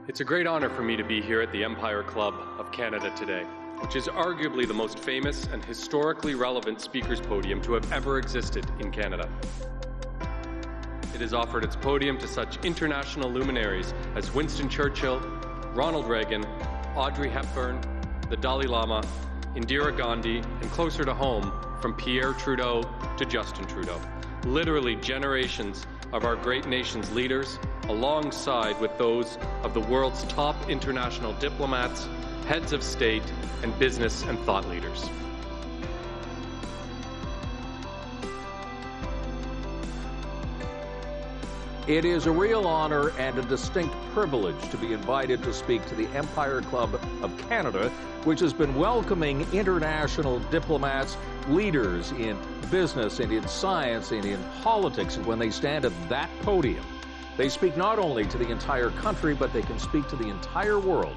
It's a great honor for me to be here at the Empire Club of Canada today, which is arguably the most famous and historically relevant speakers podium to have ever existed in Canada. It has offered its podium to such international luminaries as Winston Churchill, Ronald Reagan, Audrey Hepburn, the Dalai Lama, Indira Gandhi, and closer to home, from Pierre Trudeau to Justin Trudeau. Literally generations of our great nation's leaders, alongside with those of the world's top international diplomats, heads of state, and business and thought leaders. It is a real honor and a distinct privilege to be invited to speak to the Empire Club of Canada, which has been welcoming international diplomats, leaders in business and in science and in politics. And when they stand at that podium, they speak not only to the entire country, but they can speak to the entire world.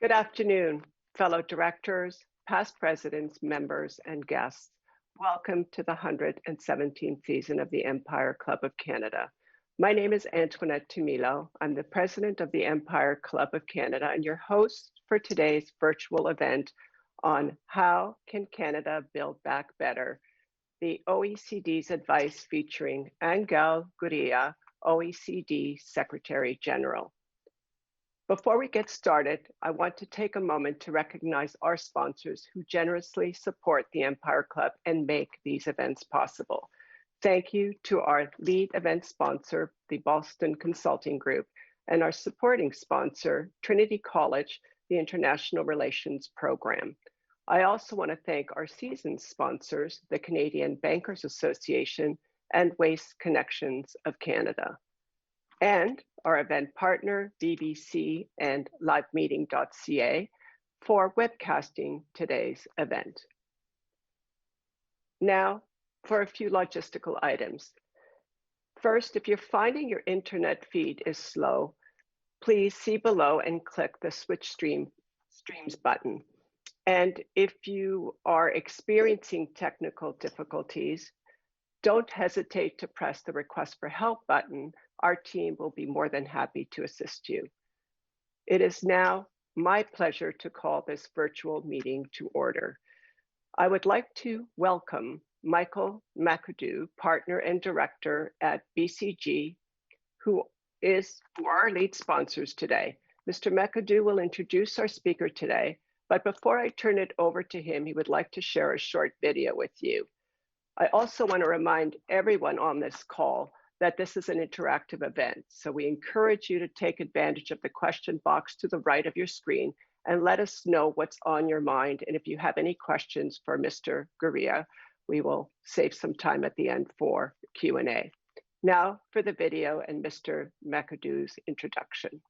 Good afternoon, fellow directors, past presidents, members, and guests. Welcome to the 117th season of the Empire Club of Canada. My name is Antoinette Tumilo. I'm the president of the Empire Club of Canada and your host for today's virtual event on How Can Canada Build Back Better? The OECD's advice featuring Angel Gurria, OECD Secretary General. Before we get started, I want to take a moment to recognize our sponsors who generously support the Empire Club and make these events possible. Thank you to our lead event sponsor, the Boston Consulting Group, and our supporting sponsor, Trinity College, the International Relations Program. I also want to thank our season sponsors, the Canadian Bankers Association and Waste Connections of Canada, and our event partner, BBC and livemeeting.ca, for webcasting today's event. Now, for a few logistical items. First, if you're finding your internet feed is slow, please see below and click the Switch Streams button. And if you are experiencing technical difficulties, don't hesitate to press the Request for Help button. Our team will be more than happy to assist you. It is now my pleasure to call this virtual meeting to order. I would like to welcome Michael McAdoo, partner and director at BCG, who are our lead sponsors today. Mr. McAdoo will introduce our speaker today, but before I turn it over to him, he would like to share a short video with you. I also want to remind everyone on this call that this is an interactive event, so we encourage you to take advantage of the question box to the right of your screen and let us know what's on your mind. And if you have any questions for Mr. Gurria, we will save some time at the end for Q&A. Now for the video and Mr. McAdoo's introduction.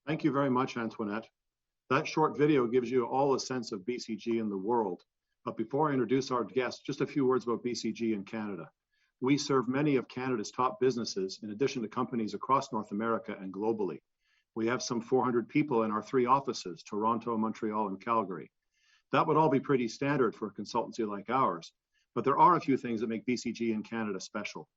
Thank you very much, Antoinette. That short video gives you all a sense of BCG in the world. But before I introduce our guest, just a few words about BCG in Canada. We serve many of Canada's top businesses, in addition to companies across North America and globally. We have some 400 people in our 3 offices, Toronto, Montreal, and Calgary. That would all be pretty standard for a consultancy like ours, but there are a few things that make BCG in Canada special.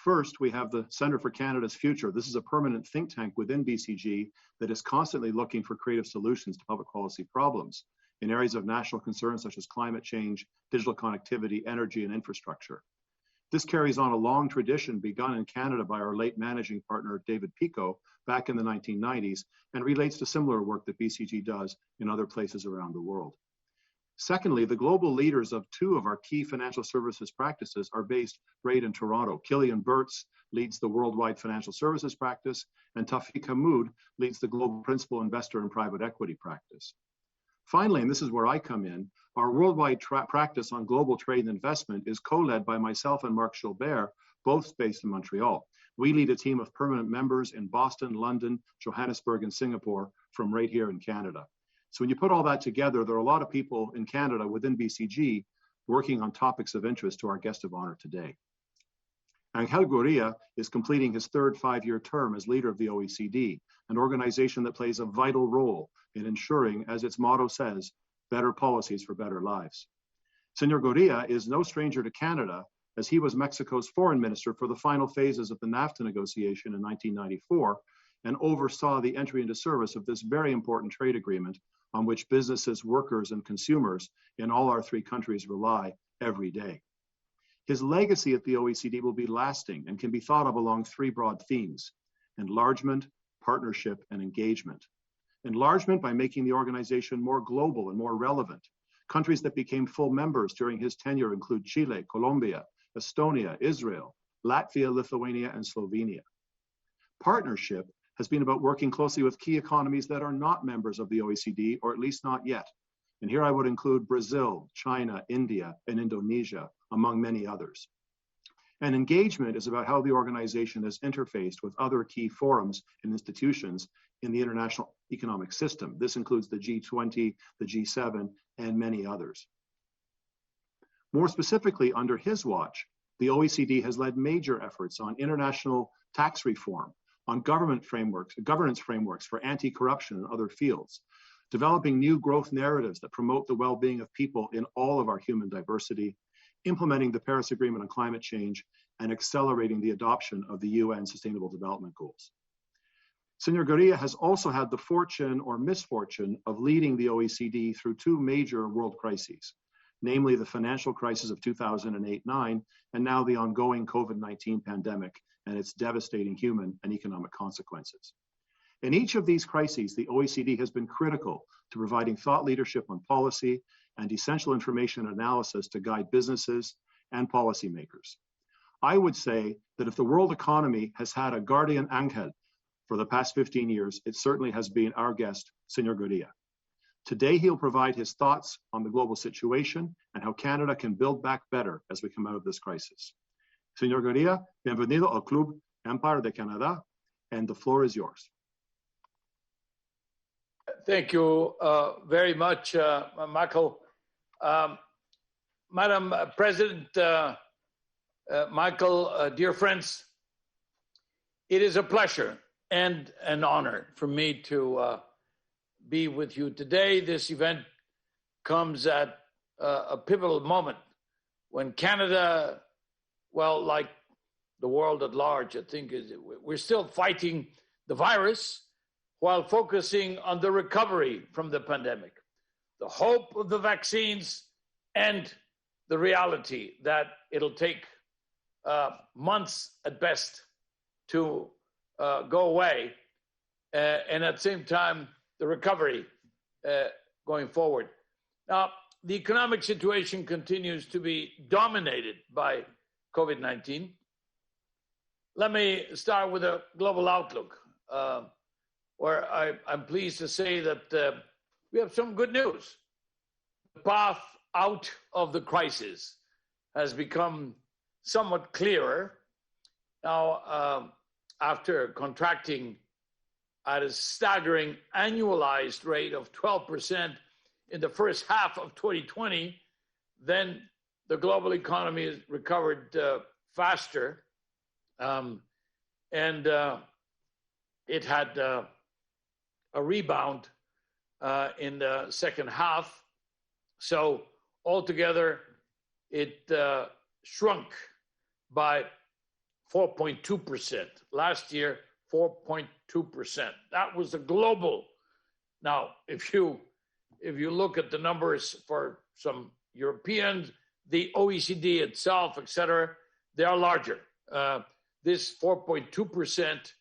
First, we have the Centre for Canada's Future. This is a permanent think tank within BCG that is constantly looking for creative solutions to public policy problems. in areas of national concern such as climate change, digital connectivity, energy, and infrastructure. This carries on a long tradition begun in Canada by our late managing partner, David Pico, back in the 1990s, and relates to similar work that BCG does in other places around the world. Secondly, the global leaders of two of our key financial services practices are based right in Toronto. Killian Burtz leads the worldwide financial services practice, and Tawfiq Hamoud leads the global principal investor and private equity practice. Finally, and this is where I come in, our worldwide practice on global trade and investment is co-led by myself and Marc Gilbert, both based in Montreal. We lead a team of permanent members in Boston, London, Johannesburg, and Singapore from right here in Canada. So when you put all that together, there are a lot of people in Canada within BCG working on topics of interest to our guest of honor today. Angel Gurria is completing his third 5-year term as leader of the OECD, an organization that plays a vital role in ensuring, as its motto says, better policies for better lives. Senor Gurria is no stranger to Canada, as he was Mexico's foreign minister for the final phases of the NAFTA negotiation in 1994 and oversaw the entry into service of this very important trade agreement on which businesses, workers, and consumers in all our 3 countries rely every day. His legacy at the OECD will be lasting and can be thought of along 3 broad themes: enlargement, partnership, and engagement. Enlargement by making the organization more global and more relevant. Countries that became full members during his tenure include Chile, Colombia, Estonia, Israel, Latvia, Lithuania, and Slovenia. Partnership has been about working closely with key economies that are not members of the OECD, or at least not yet. And here I would include Brazil, China, India, and Indonesia, among many others. And engagement is about how the organization has interfaced with other key forums and institutions in the international economic system. This includes the G20, the G7, and many others. More specifically, under his watch, the OECD has led major efforts on international tax reform, on governance frameworks for anti-corruption and other fields, developing new growth narratives that promote the well-being of people in all of our human diversity, implementing the Paris Agreement on climate change, and accelerating the adoption of the UN Sustainable Development Goals. Senor Gurria has also had the fortune or misfortune of leading the OECD through 2 major world crises, namely the financial crisis of 2008-9, and now the ongoing COVID-19 pandemic and its devastating human and economic consequences. In each of these crises, the OECD has been critical to providing thought leadership on policy and essential information analysis to guide businesses and policymakers. I would say that if the world economy has had a guardian angel for the past 15 years, it certainly has been our guest, Senor Gurria. Today, he'll provide his thoughts on the global situation and how Canada can build back better as we come out of this crisis. Senor Gurria, bienvenido al Club Empire de Canada, and the floor is yours. Thank you very much, Michael. Madam President, Michael, dear friends, it is a pleasure and an honor for me to be with you today. This event comes at a pivotal moment when Canada, well, like the world at large, I think we're still fighting the virus while focusing on the recovery from the pandemic, the hope of the vaccines, and the reality that it'll take months at best to go away, and at the same time, the recovery going forward. Now, the economic situation continues to be dominated by COVID-19. Let me start with a global outlook, where I'm pleased to say that we have some good news. The path out of the crisis has become somewhat clearer. Now, after contracting at a staggering annualized rate of 12% in the first half of 2020, then the global economy has recovered faster, and it had a rebound in the second half. So altogether, it shrunk by 4.2%. Last year, 4.2%. That was the global. Now, if you if you look at the numbers for some Europeans, the OECD itself, et cetera, they are larger. This 4.2%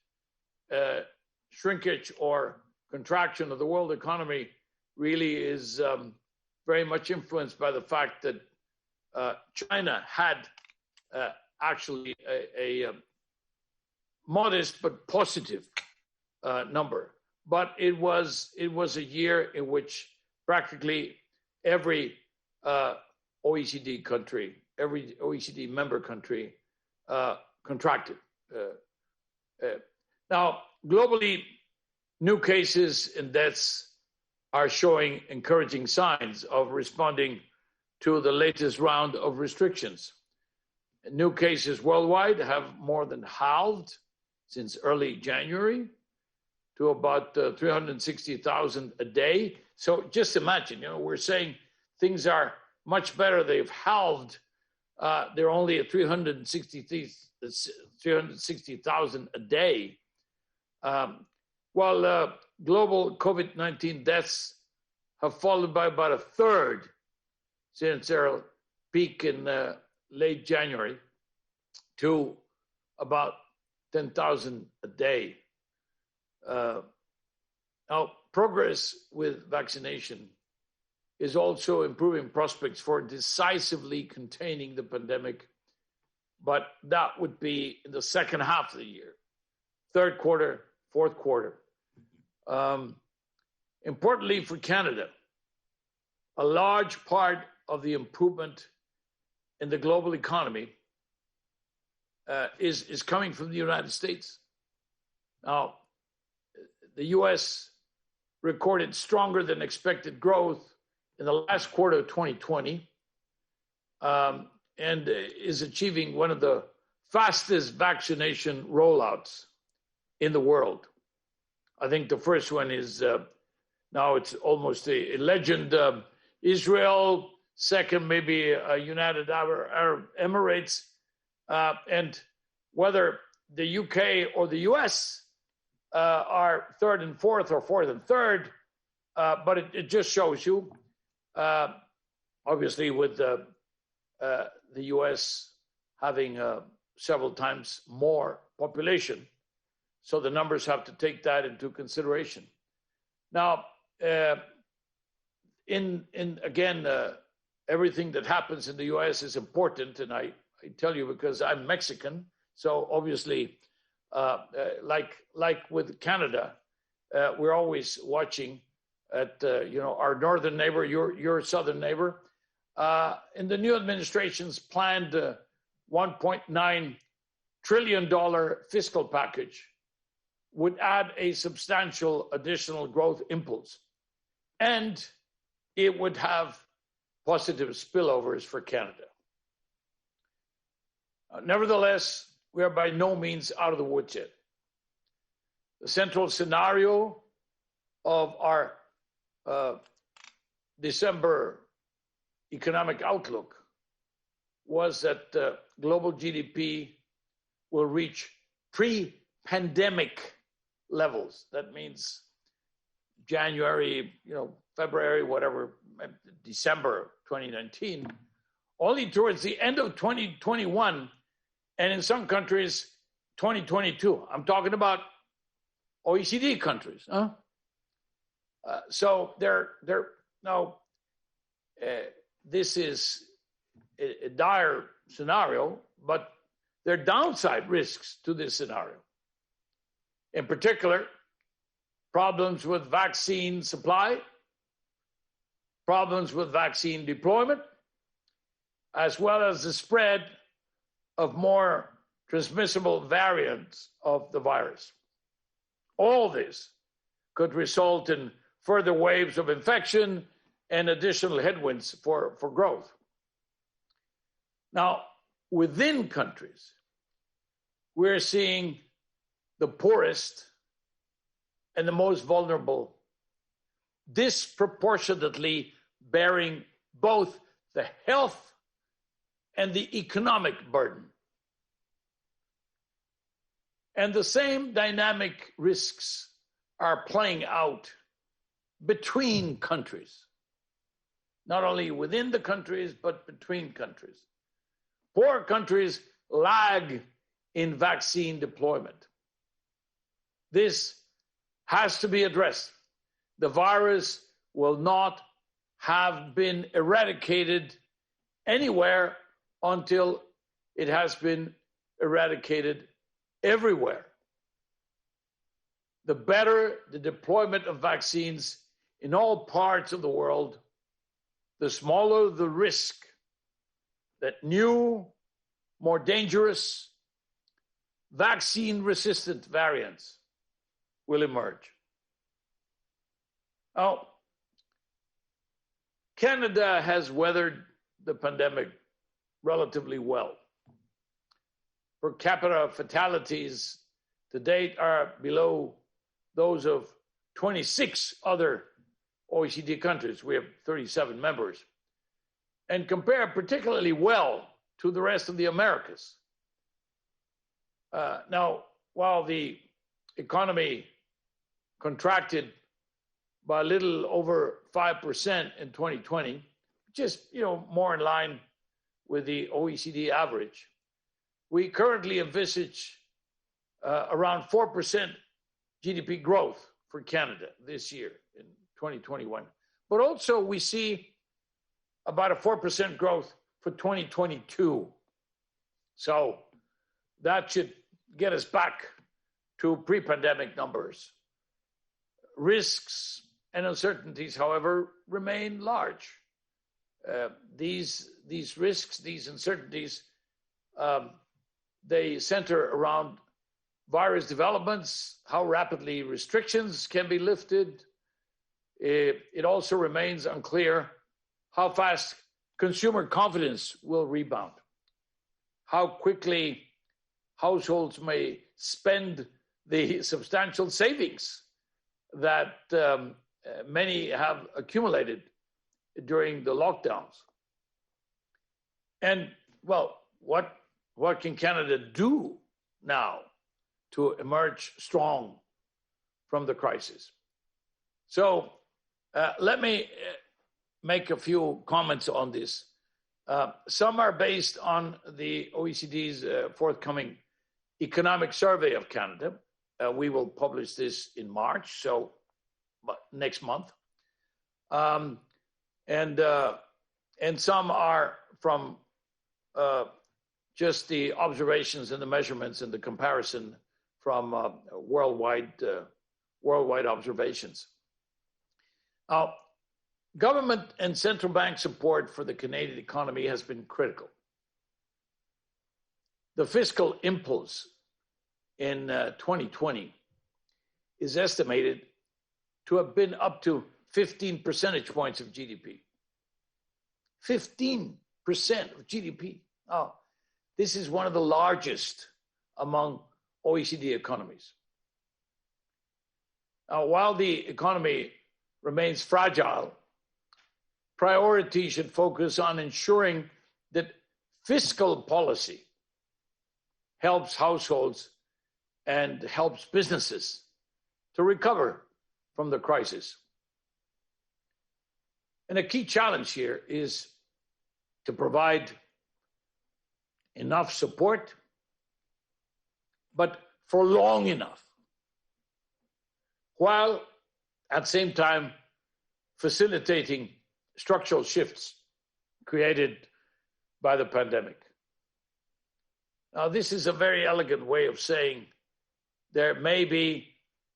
shrinkage or contraction of the world economy really is very much influenced by the fact that China had actually a modest but positive number. But it was a year in which practically every OECD country, every OECD member country contracted. Now, globally, new cases and deaths are showing encouraging signs of responding to the latest round of restrictions. New cases worldwide have more than halved since early January to about 360,000 a day. So just imagine, we're saying things are much better. They've halved. They're only at 360,000 a day. While global COVID-19 deaths have fallen by about a third since their peak in late January to about 10,000 a day. Now, progress with vaccination is also improving prospects for decisively containing the pandemic, but that would be in the second half of the year, third quarter, fourth quarter. Importantly for Canada, a large part of the improvement in the global economy is coming from the United States. Now, the U.S. recorded stronger than expected growth in the last quarter of 2020 and is achieving one of the fastest vaccination rollouts in the world. I think the first one is, now it's almost a legend, Israel, second maybe United Arab Emirates, and whether the UK or the US are third and fourth or fourth and third, but it just shows you, obviously with the US having several times more population, so the numbers have to take that into consideration. Now, everything that happens in the US is important, and I tell you because I'm Mexican, so obviously, like with Canada, we're always watching at our northern neighbor, your southern neighbor. In the new administration's planned $1.9 trillion fiscal package would add a substantial additional growth impulse, and it would have positive spillovers for Canada. Nevertheless, we are by no means out of the woods yet. The central scenario of our December economic outlook was that global GDP will reach pre-pandemic levels. That means January, February, whatever, December 2019, only towards the end of 2021, and in some countries, 2022. I'm talking about OECD countries. So this is a dire scenario, but there are downside risks to this scenario. In particular, problems with vaccine supply, problems with vaccine deployment, as well as the spread of more transmissible variants of the virus. All this could result in further waves of infection and additional headwinds for growth. Now, within countries, we're seeing the poorest and the most vulnerable disproportionately bearing both the health and the economic burden. And the same dynamic risks are playing out between countries. not only within the countries, but between countries. Poor countries lag in vaccine deployment. This has to be addressed. The virus will not have been eradicated anywhere until it has been eradicated everywhere. The better the deployment of vaccines in all parts of the world, the smaller the risk that new, more dangerous, vaccine-resistant variants will emerge. Now, Canada has weathered the pandemic relatively well. Per capita fatalities to date are below those of 26 other OECD countries. We have 37 members, and compare particularly well to the rest of the Americas. Now, while the economy contracted by a little over 5% in 2020, which is more in line with the OECD average, we currently envisage around 4% GDP growth for Canada this year in 2021. But also we see about a 4% growth for 2022. So that should get us back to pre-pandemic numbers. Risks and uncertainties, however, remain large. These risks, these uncertainties, they center around virus developments, how rapidly restrictions can be lifted. It also remains unclear how fast consumer confidence will rebound, how quickly households may spend the substantial savings that many have accumulated during the lockdowns. And, well, what can Canada do now to emerge strong from the crisis? So let me make a few comments on this. Some are based on the OECD's forthcoming economic survey of Canada. We will publish this in March, so next month. And some are from just the observations and the measurements and the comparison from worldwide observations. Now, government and central bank support for the Canadian economy has been critical. The fiscal impulse in 2020 is estimated to have been up to 15 percentage points of GDP. 15% of GDP. Oh, this is one of the largest among OECD economies. Now, while the economy remains fragile, priority should focus on ensuring that fiscal policy helps households and helps businesses to recover from the crisis. And a key challenge here is to provide enough support, but for long enough, while at the same time facilitating structural shifts created by the pandemic. Now, this is a very elegant way of saying there may be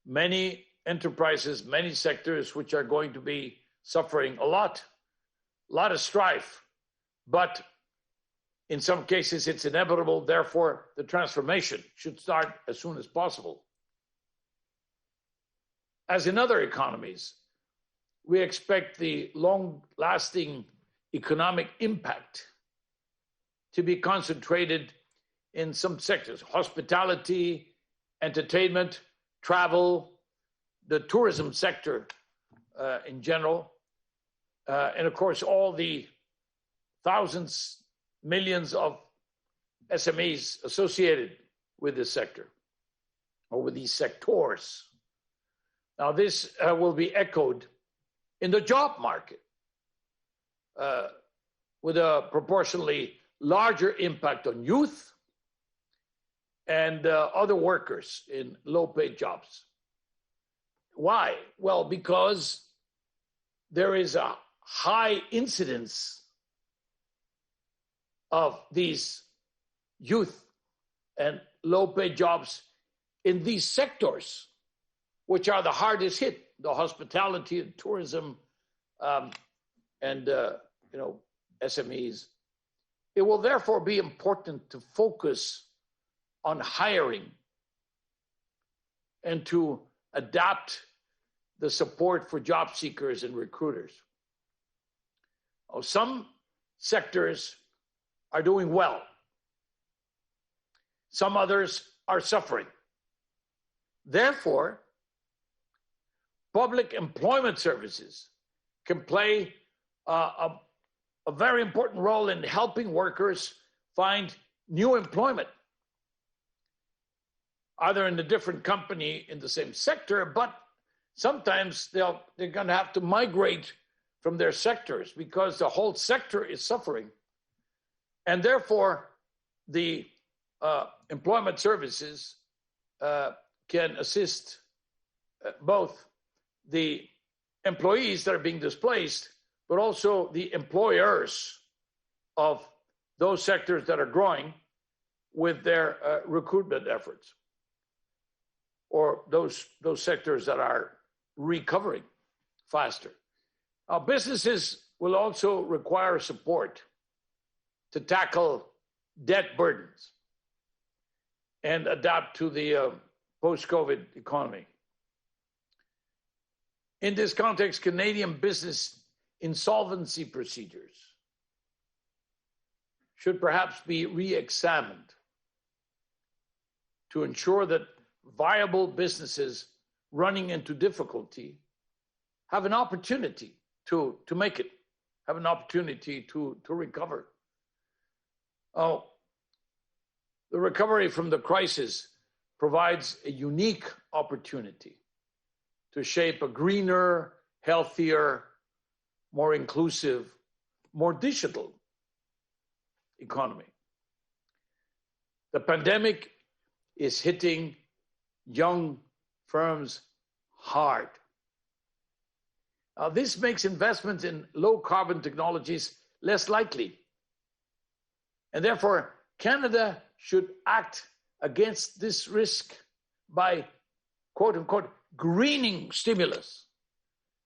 many enterprises, many sectors which are going to be suffering a lot of strife, but in some cases it's inevitable, therefore the transformation should start as soon as possible. As in other economies, we expect the long-lasting economic impact to be concentrated in some sectors: hospitality, entertainment, travel, the tourism sector in general, and of course all the thousands, millions of SMEs associated with this sector or with these sectors. Now this will be echoed in the job market. with a proportionally larger impact on youth and other workers in low-paid jobs. Why? Well, because there is a high incidence of these youth and low-paid jobs in these sectors, which are the hardest hit: the hospitality and tourism, and SMEs. It will therefore be important to focus on hiring and to adapt the support for job seekers and recruiters. Some sectors are doing well. Some others are suffering. Therefore, public employment services can play a very important role in helping workers find new employment, either in a different company in the same sector, but sometimes they're going to have to migrate from their sectors because the whole sector is suffering. And therefore, the employment services can assist both the employees that are being displaced, but also the employers of those sectors that are growing with their recruitment efforts, or those sectors that are recovering faster. Businesses will also require support to tackle debt burdens and adapt to the post-COVID economy. In this context, Canadian business insolvency procedures should perhaps be re-examined to ensure that viable businesses running into difficulty have an opportunity to make it, have an opportunity to recover. The recovery from the crisis provides a unique opportunity to shape a greener, healthier, more inclusive, more digital economy. The pandemic is hitting young firms hard. This makes investment in low carbon technologies less likely. And therefore, Canada should act against this risk by, quote unquote, greening stimulus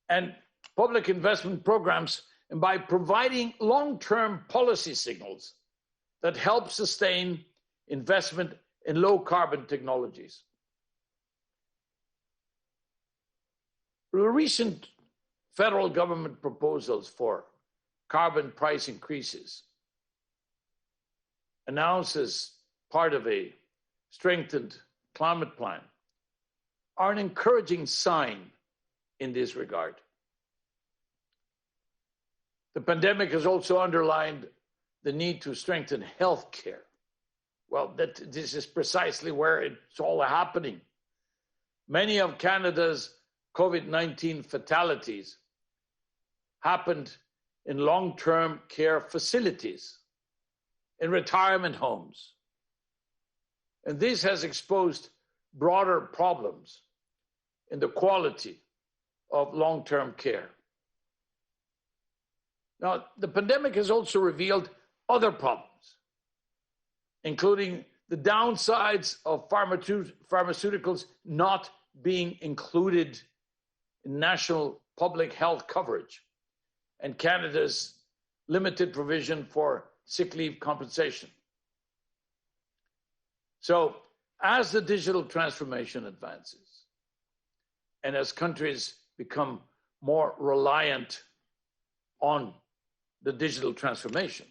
and public investment programs, and by providing long-term policy signals that help sustain investment in low carbon technologies. The recent federal government proposals for carbon price increases, announced as part of a strengthened climate plan, are an encouraging sign in this regard. The pandemic has also underlined the need to strengthen healthcare. Well, this is precisely where it's all happening. Many of Canada's COVID-19 fatalities happened in long-term care facilities, in retirement homes. And this has exposed broader problems in the quality of long-term care. Now, the pandemic has also revealed other problems, including the downsides of pharmaceuticals not being included in national public health coverage and Canada's limited provision for sick leave compensation. So, as the digital transformation advances, and as countries become more reliant on the digital transformation,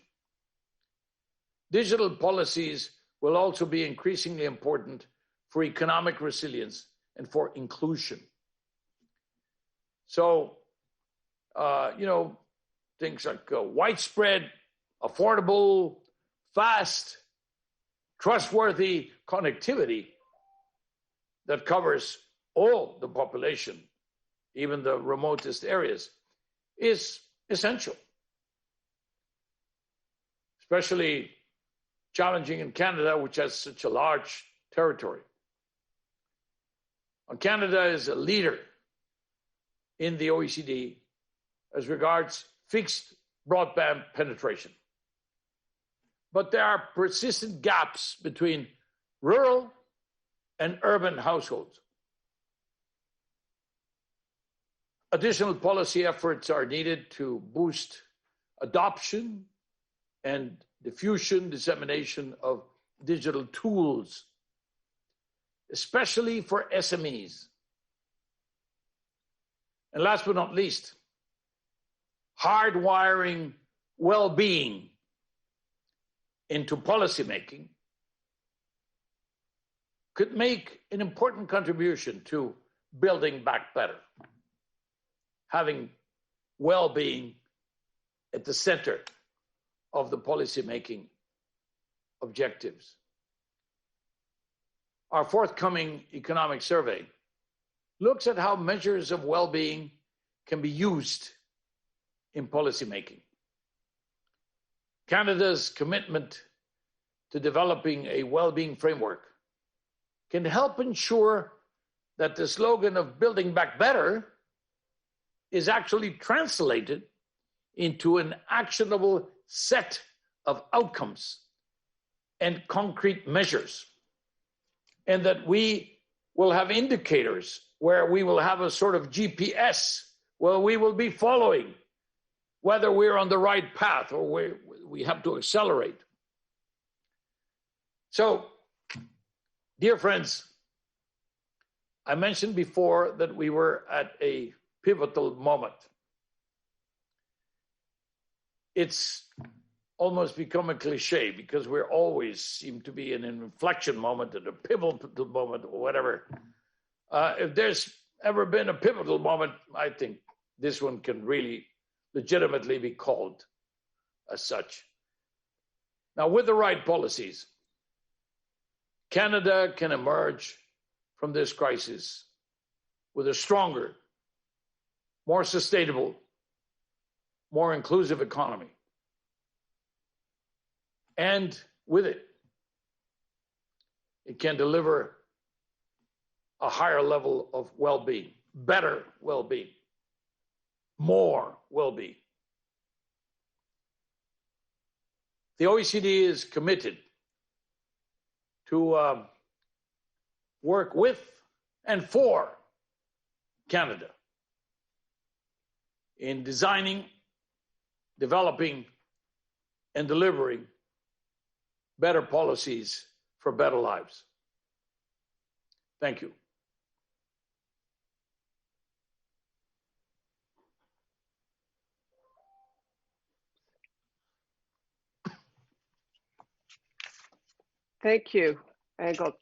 digital policies will also be increasingly important for economic resilience and for inclusion. So, things like widespread, affordable, fast, trustworthy connectivity that covers all the population, even the remotest areas, is essential. especially challenging in Canada, which has such a large territory. Canada is a leader in the OECD as regards fixed broadband penetration. But there are persistent gaps between rural and urban households. Additional policy efforts are needed to boost adoption and diffusion, dissemination of digital tools, especially for SMEs. And last but not least, hardwiring well-being into policymaking could make an important contribution to building back better, having well-being at the center of the policymaking objectives. Our forthcoming economic survey looks at how measures of well-being can be used in policymaking. Canada's commitment to developing a well-being framework can help ensure that the slogan of building back better is actually translated into an actionable set of outcomes and concrete measures, and that we will have indicators where we will have a sort of GPS where we will be following whether we're on the right path or we have to accelerate. So, dear friends, I mentioned before that we were at a pivotal moment. It's almost become a cliche because we always seem to be in an inflection moment and a pivotal moment or whatever. If there's ever been a pivotal moment, I think this one can really legitimately be called as such. Now, with the right policies, Canada can emerge from this crisis with a stronger, more sustainable, more inclusive economy. And with it, it can deliver a higher level of well-being, better well-being, more well-being. The OECD is committed to work with and for Canada in designing, developing, and delivering better policies for better lives. Thank you. Thank you, Angel.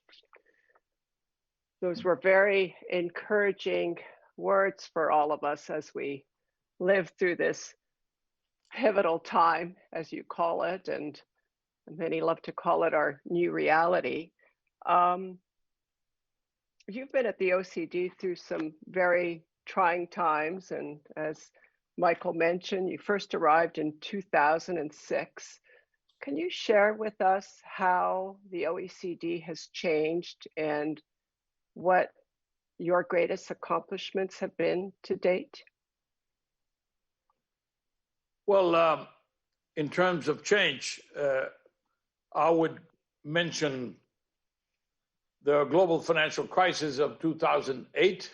Those were very encouraging words for all of us as we live through this pivotal time, as you call it, and many love to call it our new reality. You've been at the OECD through some very trying times, and as Michael mentioned, you first arrived in 2006. Can you share with us how the OECD has changed and what your greatest accomplishments have been to date? Well, in terms of change, I would mention the global financial crisis of 2008,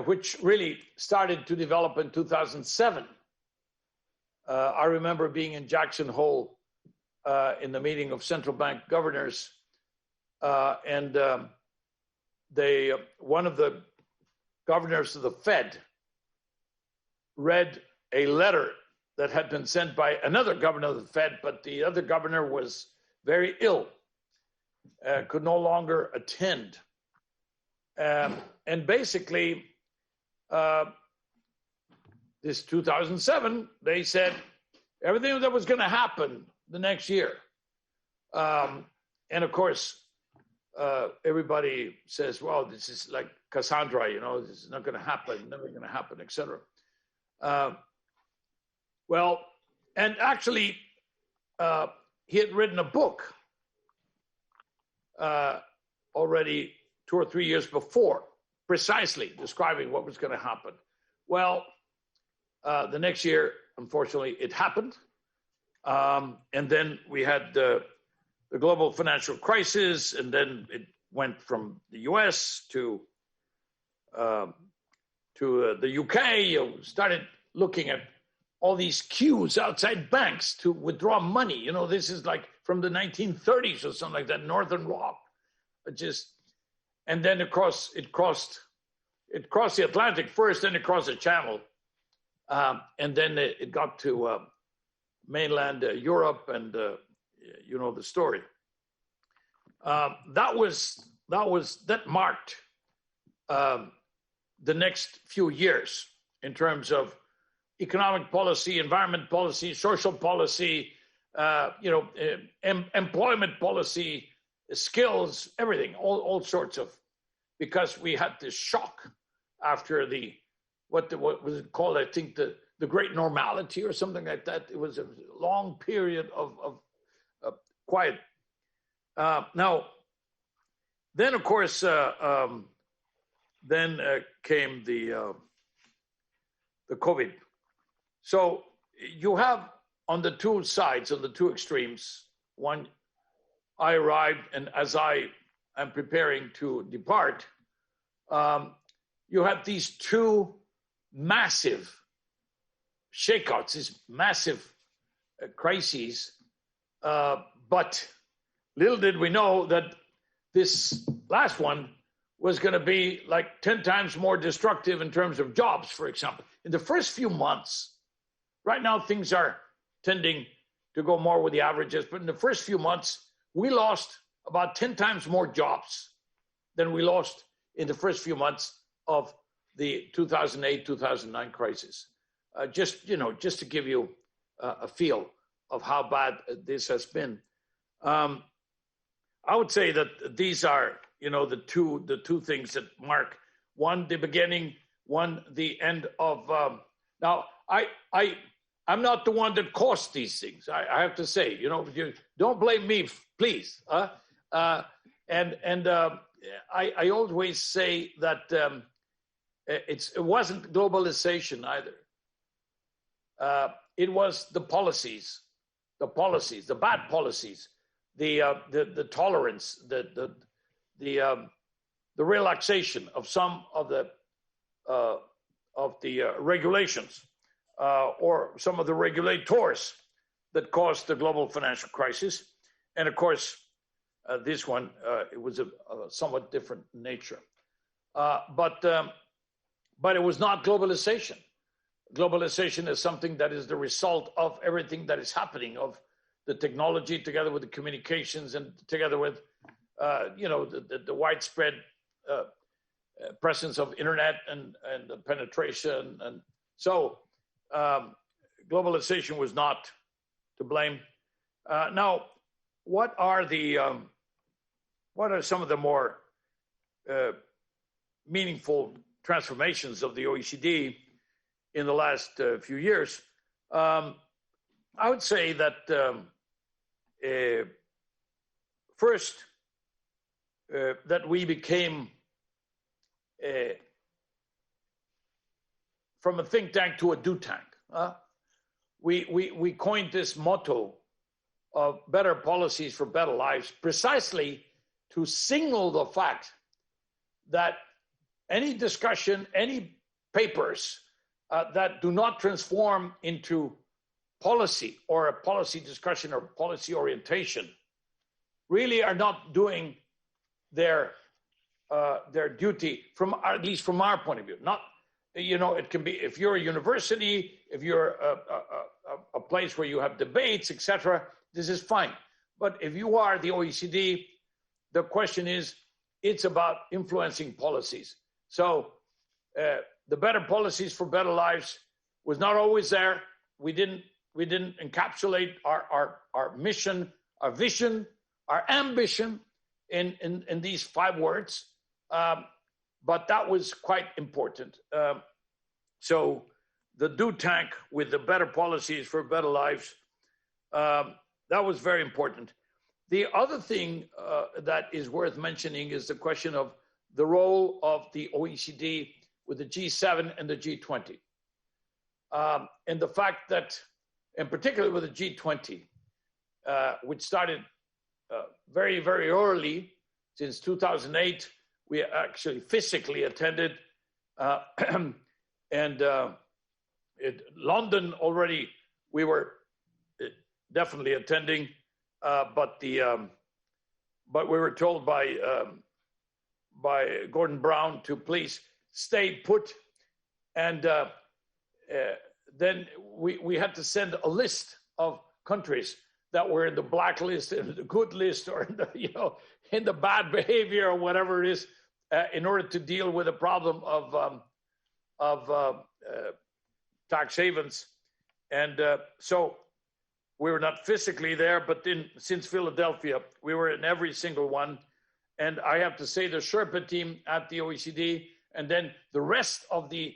which really started to develop in 2007. I remember being in Jackson Hole in the meeting of central bank governors, and one of the governors of the Fed read a letter that had been sent by another governor of the Fed, but the other governor was very ill, could no longer attend. And basically, this 2007, they said everything that was going to happen the next year. And of course, everybody says, well, this is like Cassandra, this is not going to happen, never going to happen, etc. Well, and actually, he had written a book already 2 or 3 years before, precisely describing what was going to happen. Well, the next year, unfortunately, it happened. And then we had the global financial crisis, and then it went from the US to the UK. You started looking at all these queues outside banks to withdraw money. You know, this is like from the 1930s or something like that, Northern Rock. And then it crossed the Atlantic first, then it crossed the Channel. And then it got to mainland Europe, and you know the story. That marked the next few years in terms of economic policy, environment policy, social policy, employment policy, skills, everything, all sorts of, because we had this shock after what was it called? I think the Great Normality or something like that. It was a long period of quiet. Now, then of course, then came the COVID. So you have on the two sides, on the two extremes, one, I arrived, and as I am preparing to depart, you have these two massive shakeouts, these massive crises. But little did we know that this last one was going to be like 10 times more destructive in terms of jobs, for example. In the first few months, right now things are tending to go more with the averages, but in the first few months, we lost about 10 times more jobs than we lost in the first few months of the 2008-2009 crisis. Just to give you a feel of how bad this has been. I would say that these are, the two things that mark, one, the beginning, one, the end of. Now, I'm not the one that caused these things. I have to say, you don't blame me, please. I always say that it wasn't globalization either. It was the policies, the bad policies, the tolerance, the relaxation of some of the regulations, or some of the regulators that caused the global financial crisis. And of course, this one, it was a somewhat different nature. But it was not globalization. Globalization is something that is the result of everything that is happening, of the technology together with the communications and together with, the widespread presence of internet and the penetration. And so globalization was not to blame. Now, what are some of the more meaningful transformations of the OECD in the last few years? I would say that first, that we became from a think tank to a do tank. We coined this motto of better policies for better lives, precisely to signal the fact that any discussion, any papers that do not transform into policy or a policy discussion or policy orientation really are not doing their duty, at least from our point of view. Not, it can be, if you're a university, if you're a place where you have debates, etc., this is fine. But if you are the OECD, the question is, it's about influencing policies. So the better policies for better lives was not always there. We didn't encapsulate our mission, our vision, our ambition in these 5 words. But that was quite important. So the do tank with the better policies for better lives that was very important. The other thing that is worth mentioning is the question of the role of the OECD with the G7 and the G20. And the fact that, and particularly with the G20, which started very, very early, since 2008, we actually physically attended, and London already, we were definitely attending, but we were told by Gordon Brown to please stay put, and then we had to send a list of countries that were in the blacklist, in the good list, or in the, in the bad behavior, or whatever it is, in order to deal with the problem of tax havens. And so we were not physically there, but since Philadelphia, we were in every single one. And I have to say the Sherpa team at the OECD and then the rest of the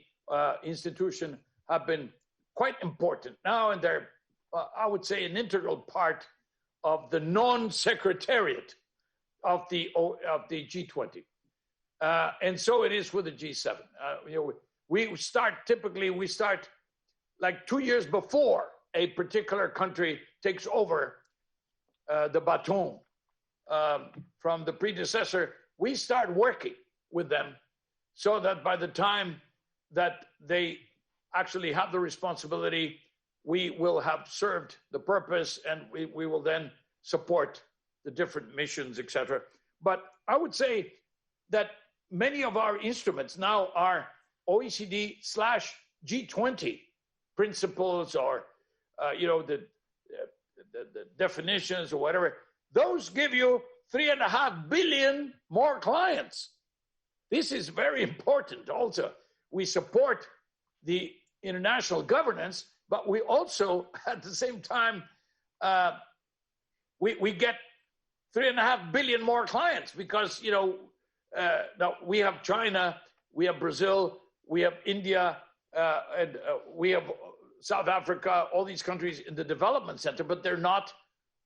institution have been quite important now, and they're, I would say, an integral part of the non-secretariat of the G20. And so it is with the G7. We start like 2 years before a particular country takes over the baton from the predecessor. We start working with them so that by the time that they actually have the responsibility, we will have served the purpose, and we will then support the different missions, etc. But I would say that many of our instruments now are OECD/G20 principles, or the definitions or whatever. Those give you 3.5 billion more clients. This is very important. Also, we support the international governance, but we also, at the same time, we get 3.5 billion more clients because, now we have China, we have Brazil, we have India, and we have South Africa, all these countries in the development center, but they're not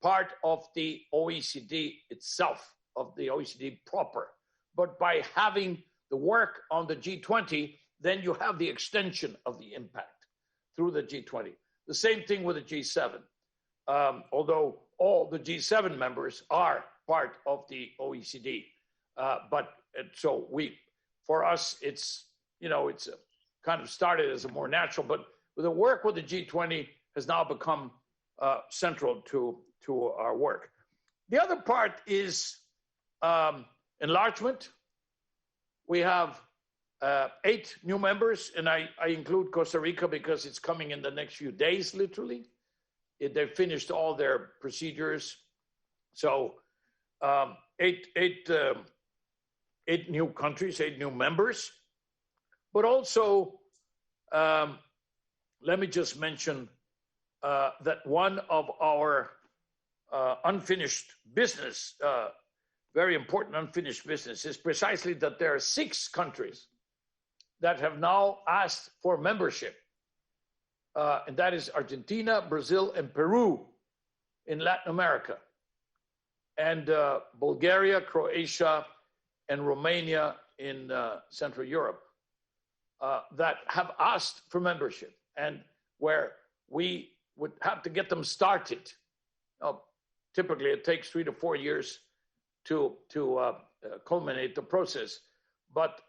part of the OECD itself, of the OECD proper. But by having the work on the G20, then you have the extension of the impact through the G20. The same thing with the G7. Although all the G7 members are part of the OECD. So for us, it's kind of started as a more natural, but the work with the G20 has now become central to our work. The other part is enlargement. We have 8 new members, and I include Costa Rica because it's coming in the next few days, literally. They've finished all their procedures. So 8 new countries, 8 new members. But also, let me just mention that one of our unfinished business, very important unfinished business, is precisely that there are 6 countries that have now asked for membership. And that is Argentina, Brazil, and Peru in Latin America. And Bulgaria, Croatia, and Romania in Central Europe that have asked for membership, and where we would have to get them started. Typically, it takes 3 to 4 years to culminate the process. But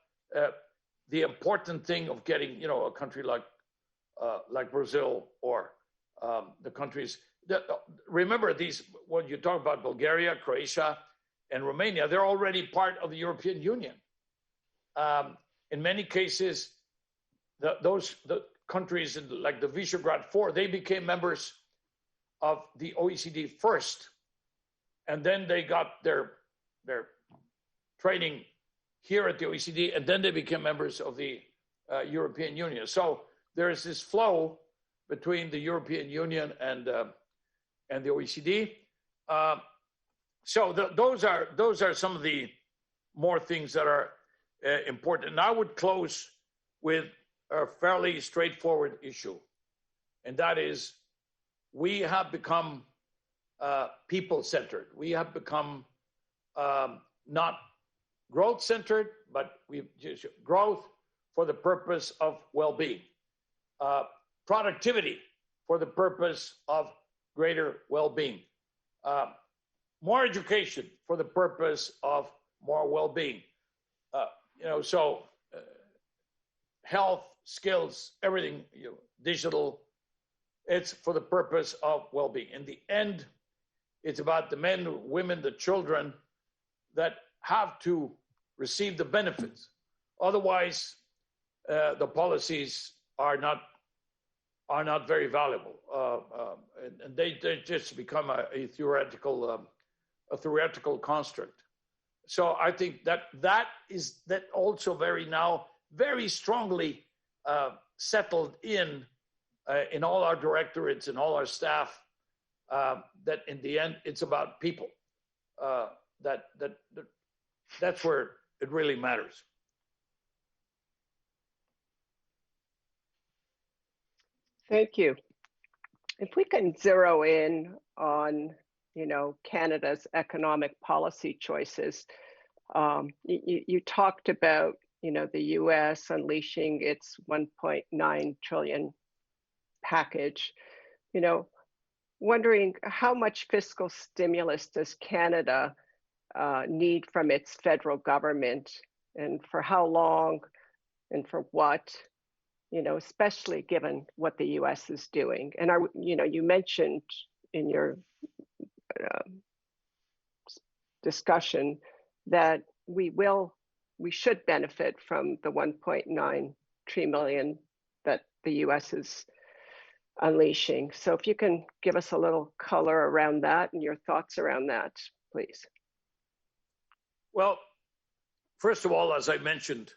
the important thing of getting, a country like Brazil or the countries that, remember these, when you talk about Bulgaria, Croatia, and Romania, they're already part of the European Union. In many cases, the countries like the Visegrad 4, they became members of the OECD first, and then they got their training here at the OECD, and then they became members of the European Union. So there is this flow between the European Union and the OECD. So those are some of the more things that are important. And I would close with a fairly straightforward issue, and that is we have become people-centered. We have become not growth-centered, but we've just growth for the purpose of well-being, productivity for the purpose of greater well-being, more education for the purpose of more well-being. Health, skills, everything, digital, it's for the purpose of well-being. In the end, it's about the men, women, the children that have to receive the benefits. Otherwise, the policies are not very valuable, and they just become a theoretical construct. So I think that also very strongly settled in all our directorates and all our staff, that in the end it's about people. That's where it really matters. Thank you. If we can zero in on, Canada's economic policy choices, you talked about, the U.S. unleashing its $1.9 trillion package. Wondering how much fiscal stimulus does Canada need from its federal government, and for how long, and for what? Especially given what the U.S. is doing. And you mentioned in your discussion that we should benefit from the $1.9 trillion that the U.S. is unleashing. So if you can give us a little color around that and your thoughts around that, please. Well, first of all, as I mentioned,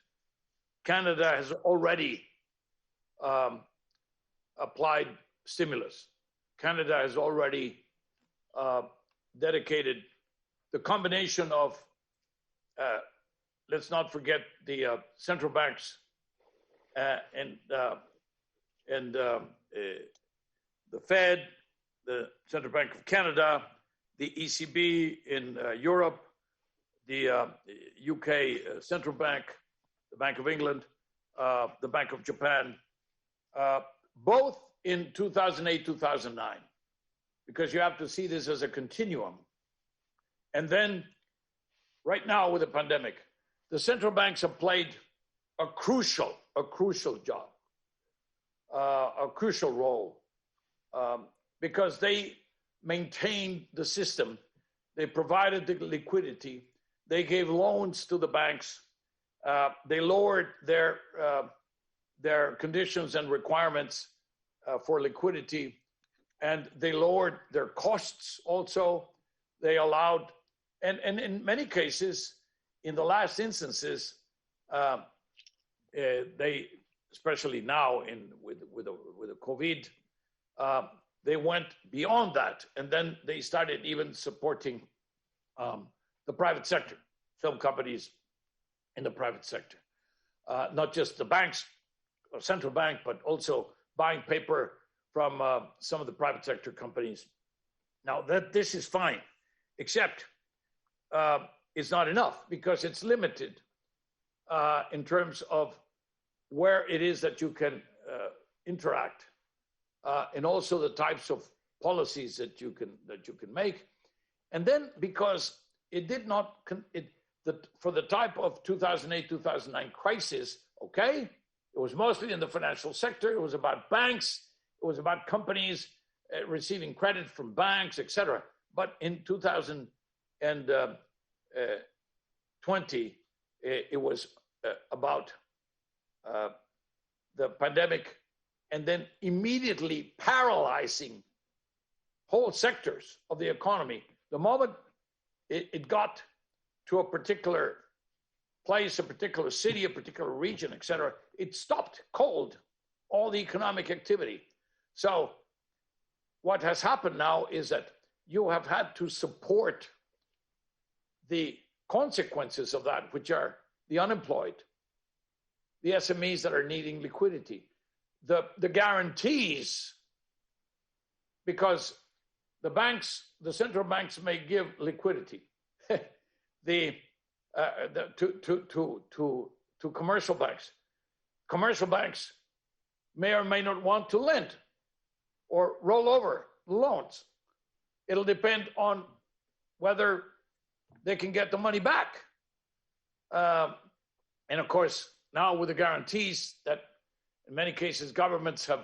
Canada has already applied stimulus. Canada has already dedicated the combination of, let's not forget the central banks and the Fed, the Central Bank of Canada, the ECB in Europe, the UK Central Bank, the Bank of England, the Bank of Japan, both in 2008, 2009, because you have to see this as a continuum. And then right now with the pandemic, the central banks have played a crucial job, a crucial role, because they maintained the system, they provided the liquidity, they gave loans to the banks, they lowered their conditions and requirements for liquidity, and they lowered their costs also. They allowed, and in many cases, in the last instances, they, especially now with the COVID, they went beyond that, and then they started even supporting the private sector, film companies in the private sector, not just the banks or central bank, but also buying paper from some of the private sector companies. Now this is fine, except it's not enough because it's limited in terms of where it is that you can interact, and also the types of policies that you can make, and then because it did not for the type of 2008-2009 crisis, okay, it was mostly in the financial sector. It was about banks. It was about companies receiving credit from banks, etc. But in 2020, it was about the pandemic, and then immediately paralyzing whole sectors of the economy. The moment it got to a particular place, a particular city, a particular region, etc., it stopped cold all the economic activity. So what has happened now is that you have had to support the consequences of that, which are the unemployed, the SMEs that are needing liquidity, the guarantees, because the banks, the central banks may give liquidity to commercial banks. Commercial banks may or may not want to lend or roll over loans. It'll depend on whether they can get the money back. And of course, now with the guarantees that in many cases governments have,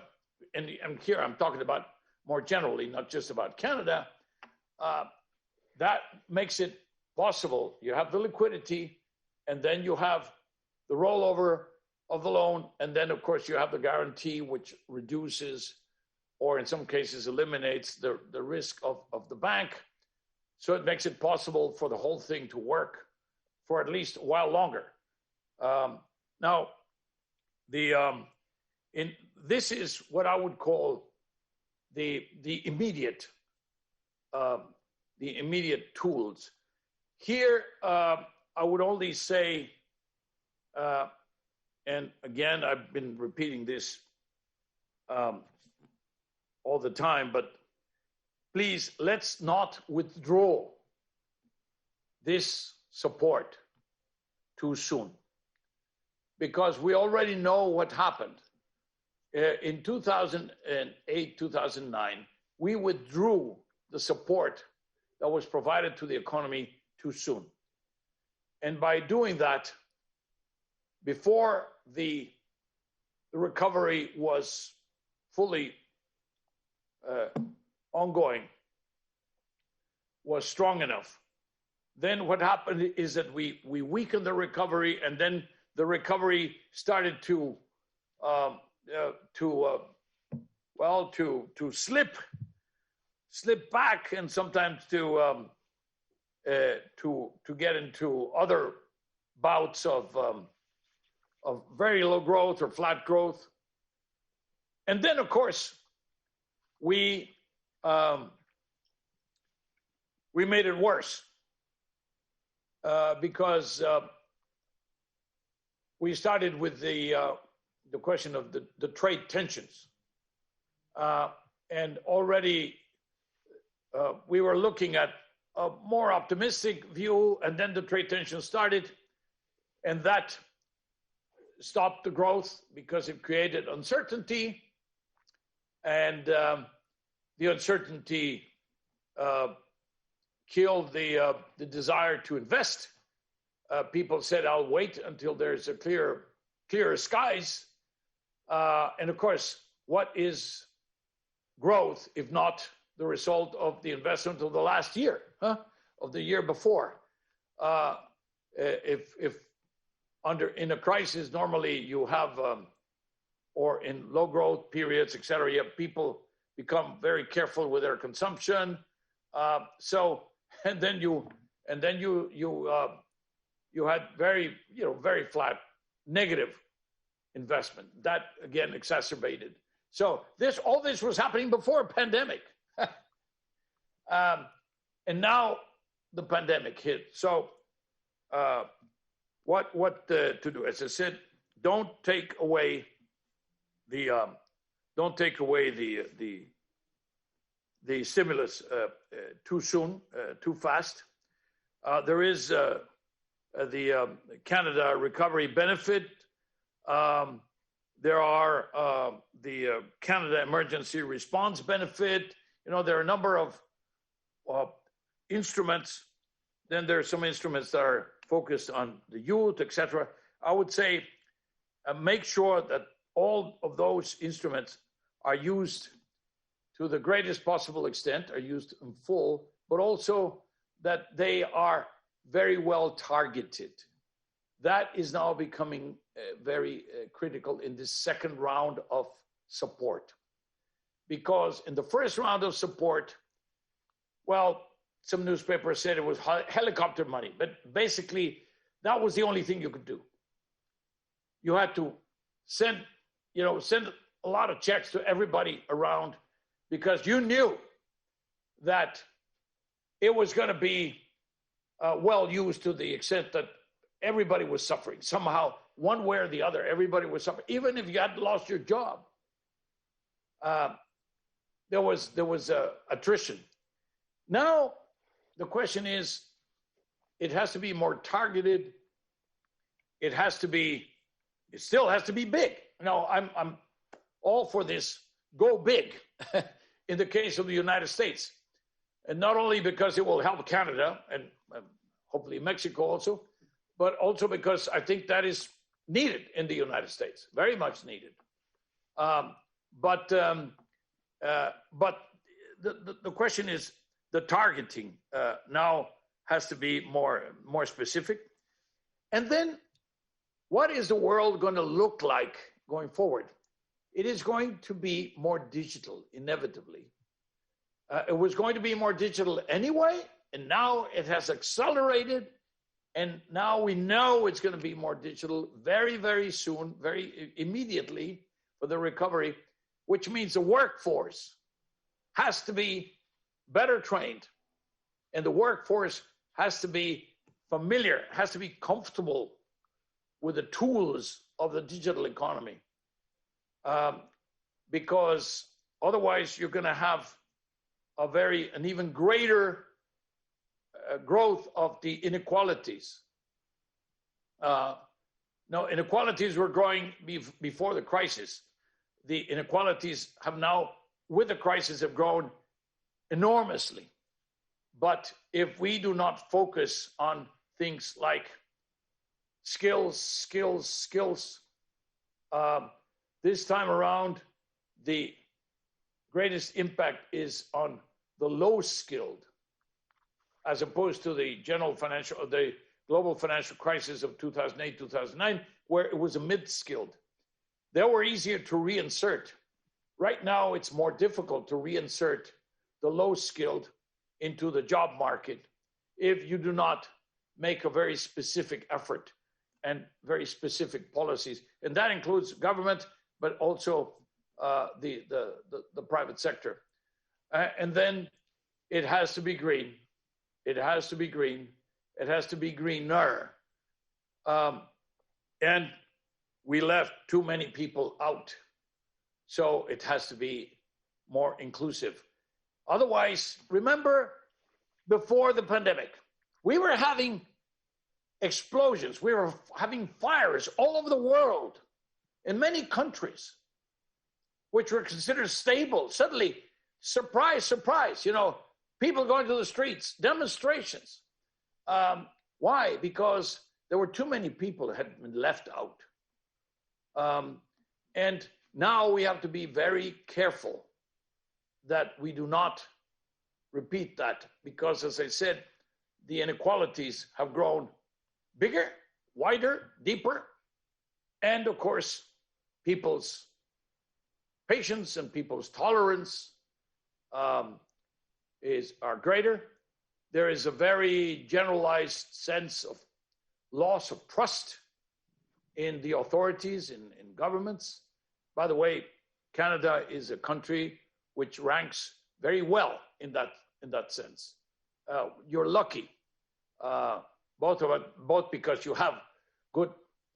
and here I'm talking about more generally, not just about Canada, that makes it possible. You have the liquidity, and then you have the rollover of the loan, and then of course you have the guarantee, which reduces or in some cases eliminates the risk of the bank. So it makes it possible for the whole thing to work for at least a while longer. Now, this is what I would call the immediate tools. Here, I would only say, and again, I've been repeating this all the time, but please, let's not withdraw this support too soon, because we already know what happened. In 2008, 2009, we withdrew the support that was provided to the economy too soon. And by doing that, before the recovery was fully ongoing, was strong enough, then what happened is that we weakened the recovery, and then the recovery started to slip back, and sometimes to get into other bouts of very low growth or flat growth. And then, of course, we made it worse because we started with the question of the trade tensions, and already we were looking at a more optimistic view, and then the trade tensions started, and that stopped the growth because it created uncertainty, and the uncertainty killed the desire to invest. People said, "I'll wait until there's a clearer skies." And of course, what is growth if not the result of the investment of the last year, of the year before? If in a crisis, normally you have, or in low growth periods, etc., you have people become very careful with their consumption. And then you had very flat negative investment that again exacerbated. So all this was happening before a pandemic, and now the pandemic hit. So what to do? As I said, don't take away the stimulus too soon, too fast. There is the Canada Recovery Benefit. There are the Canada Emergency Response Benefit. There are a number of instruments. Then there are some instruments that are focused on the youth, etc. I would say make sure that all of those instruments are used to the greatest possible extent, are used in full, but also that they are very well targeted. That is now becoming very critical in this second round of support. Because in the first round of support, well, some newspapers said it was helicopter money, but basically that was the only thing you could do. You had to send a lot of checks to everybody around, because you knew that it was going to be well used to the extent that everybody was suffering. Somehow, one way or the other, everybody was suffering. Even if you had lost your job, there was attrition Now, the question is, it has to be more targeted. It still has to be big. Now, I'm all for this go big in the case of the United States. And not only because it will help Canada and hopefully Mexico also, but also because I think that is needed in the United States, very much needed. But the question is, the targeting now has to be more specific. And then, what is the world going to look like going forward? It is going to be more digital, inevitably. It was going to be more digital anyway, and now it has accelerated, and now we know it's going to be more digital very, very soon, very immediately for the recovery, which means the workforce has to be better trained, and the workforce has to be familiar, has to be comfortable with the tools of the digital economy, because otherwise you're going to have an even greater growth of the inequalities. No, inequalities were growing before the crisis. The inequalities have now, with the crisis, have grown enormously. But if we do not focus on things like skills, this time around, the greatest impact is on the low skilled, as opposed to the global financial crisis of 2008, 2009, where it was a mid-skilled. They were easier to reinsert. Right now, it's more difficult to reinsert the low skilled into the job market if you do not make a very specific effort and very specific policies. And that includes government, but also the private sector. And then it has to be green. It has to be green. It has to be greener. And we left too many people out. So it has to be more inclusive. Otherwise, remember, before the pandemic, we were having explosions. We were having fires all over the world in many countries, which were considered stable. Suddenly, surprise, people going to the streets, demonstrations. Why? Because there were too many people that had been left out. And now we have to be very careful that we do not repeat that, because, as I said, the inequalities have grown bigger, wider, deeper, and of course, people's patience and people's tolerance are greater. There is a very generalized sense of loss of trust in the authorities, in governments. By the way, Canada is a country which ranks very well in that sense. You're lucky, both because you have good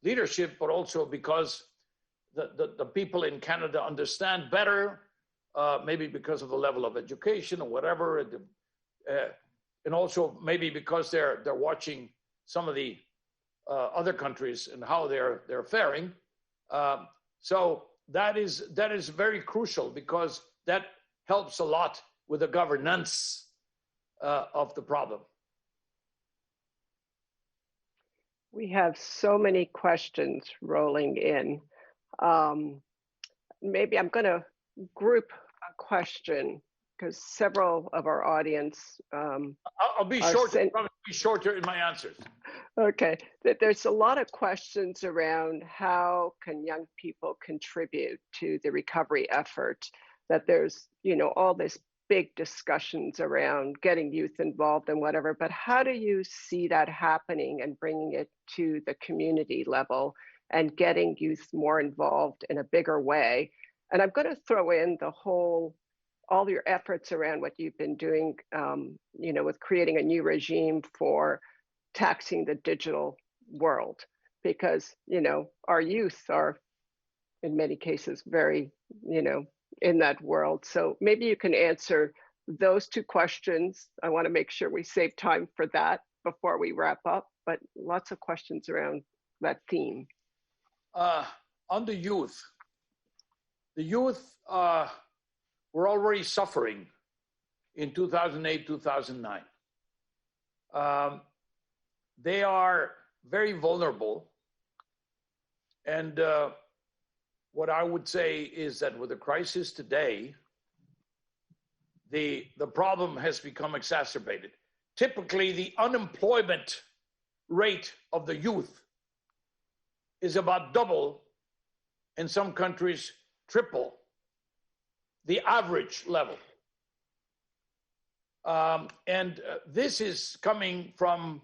leadership, but also because the people in Canada understand better, maybe because of the level of education or whatever, and also maybe because they're watching some of the other countries and how they're faring. So that is very crucial, because that helps a lot with the governance of the problem. We have so many questions rolling in. Maybe I'm going to group a question, because several of our audience I'll be shorter. Probably be shorter in my answers. Okay, there's a lot of questions around how can young people contribute to the recovery effort. That there's all this big discussions around getting youth involved and whatever, but how do you see that happening and bringing it to the community level and getting youth more involved in a bigger way? And I'm going to throw in all your efforts around what you've been doing, with creating a new regime for taxing the digital world, because, our youth are in many cases very, in that world. So maybe you can answer those two questions, I want to make sure we save time for that before we wrap up, but lots of questions around that theme. On the youth were already suffering in 2008, 2009. They are very vulnerable. And what I would say is that with the crisis today, the problem has become exacerbated. Typically, the unemployment rate of the youth is about double, in some countries, triple the average level. And this is coming from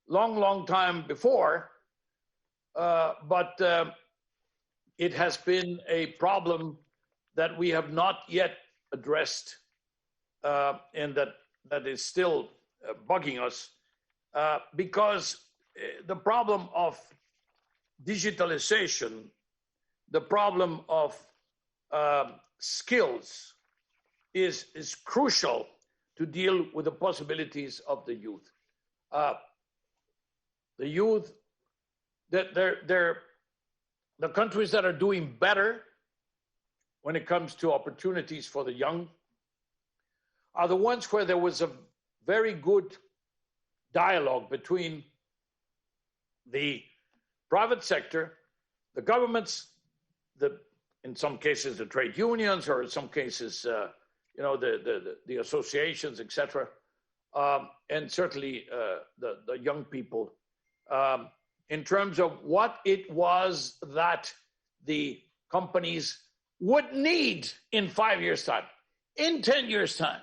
long time before, but it has been a problem that we have not yet addressed, and that is still bugging us, because the problem of digitalization, the problem of skills is crucial to deal with the possibilities of the youth. The youth, the countries that are doing better when it comes to opportunities for the young are the ones where there was a very good dialogue between the private sector, the governments, in some cases the trade unions, or in some cases the associations, etc., and certainly the young people, in terms of what it was that the companies would need in 5 years' time, in 10 years' time.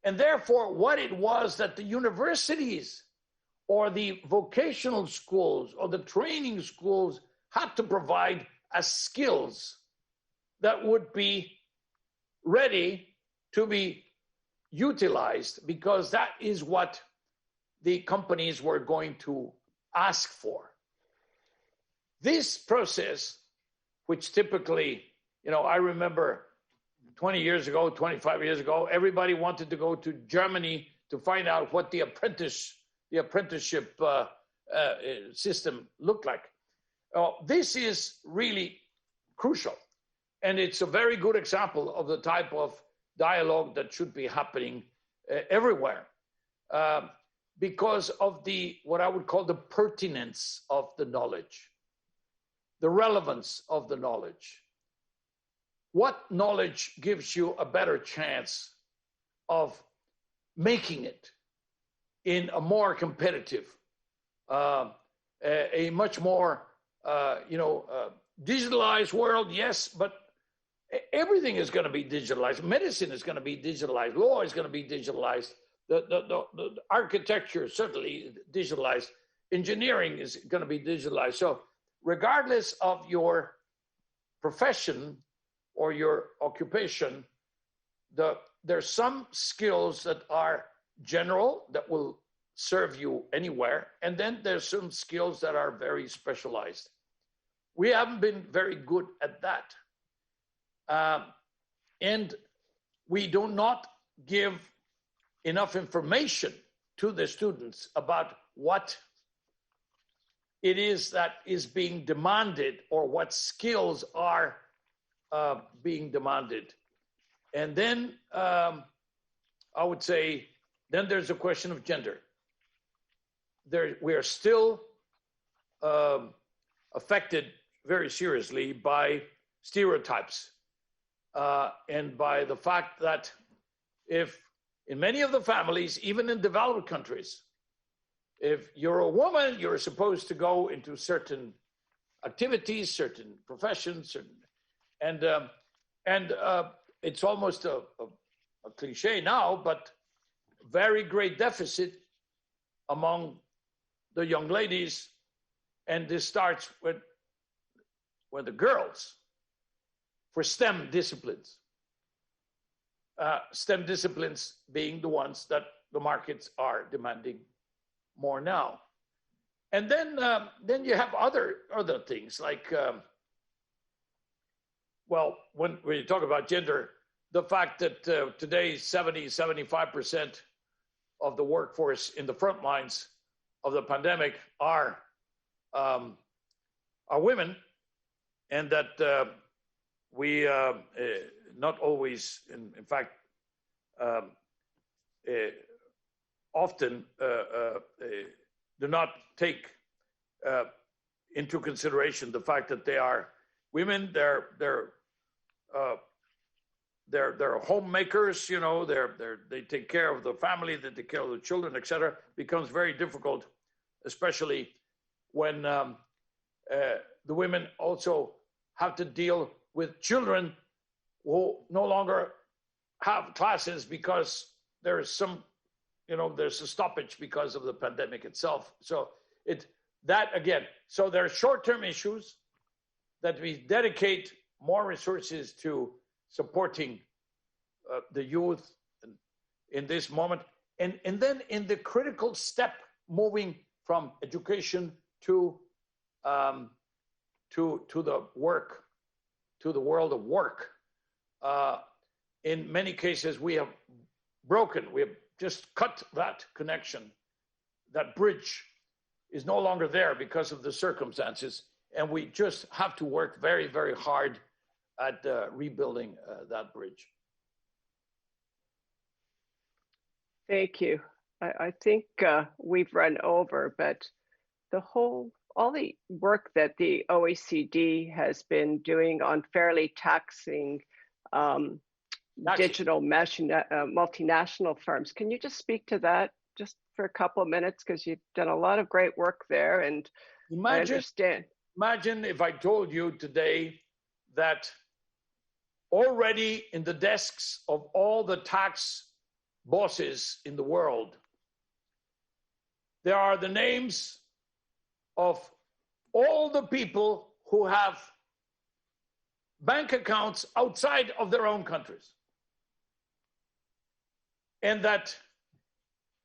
And therefore, what it was that the universities or the vocational schools or the training schools had to provide as skills that would be ready to be utilized, because that is what the companies were going to ask for. This process, which typically, I remember 20 years ago, 25 years ago, everybody wanted to go to Germany to find out what the apprenticeship system looked like. This is really crucial. And it's a very good example of the type of dialogue that should be happening everywhere, because of what I would call the pertinence of the knowledge, the relevance of the knowledge. What knowledge gives you a better chance of making it in a more competitive, a much more digitalized world? Yes, but everything is going to be digitalized. Medicine is going to be digitalized. Law is going to be digitalized. The architecture certainly digitalized. Engineering is going to be digitalized. So regardless of your profession or your occupation, there's some skills that are general that will serve you anywhere. And then there's some skills that are very specialized. We haven't been very good at that. And we do not give enough information to the students about what it is that is being demanded or what skills are being demanded. And then I would say, then there's a question of gender. We are still affected very seriously by stereotypes and by the fact that if in many of the families, even in developed countries, if you're a woman, you're supposed to go into certain activities, certain professions, and it's almost a cliche now, but very great deficit among the young ladies, and this starts with the girls for STEM disciplines. STEM disciplines being the ones that the markets are demanding more now. And then you have other things like, when you talk about gender, the fact that today 75% of the workforce in the front lines of the pandemic are women, and that we not always, in fact, often do not take into consideration the fact that they are women. They're homemakers, you know. They take care of the family, they take care of the children, etc. Becomes very difficult, especially when the women also have to deal with children who no longer have classes because there's there's a stoppage because of the pandemic itself. So there are short-term issues that we dedicate more resources to supporting the youth in this moment, and then in the critical step moving from education to the world of work. In many cases, we have just cut that connection. That bridge is no longer there because of the circumstances, and we just have to work very, very hard at rebuilding that bridge. Thank you. I think we've run over, but all the work that the OECD has been doing on fairly taxing digital multinational firms. Can you just speak to that just for a couple of minutes? Because you've done a lot of great work there, and I understand. Imagine if I told you today that already in the desks of all the tax bosses in the world, there are the names of all the people who have bank accounts outside of their own countries. And that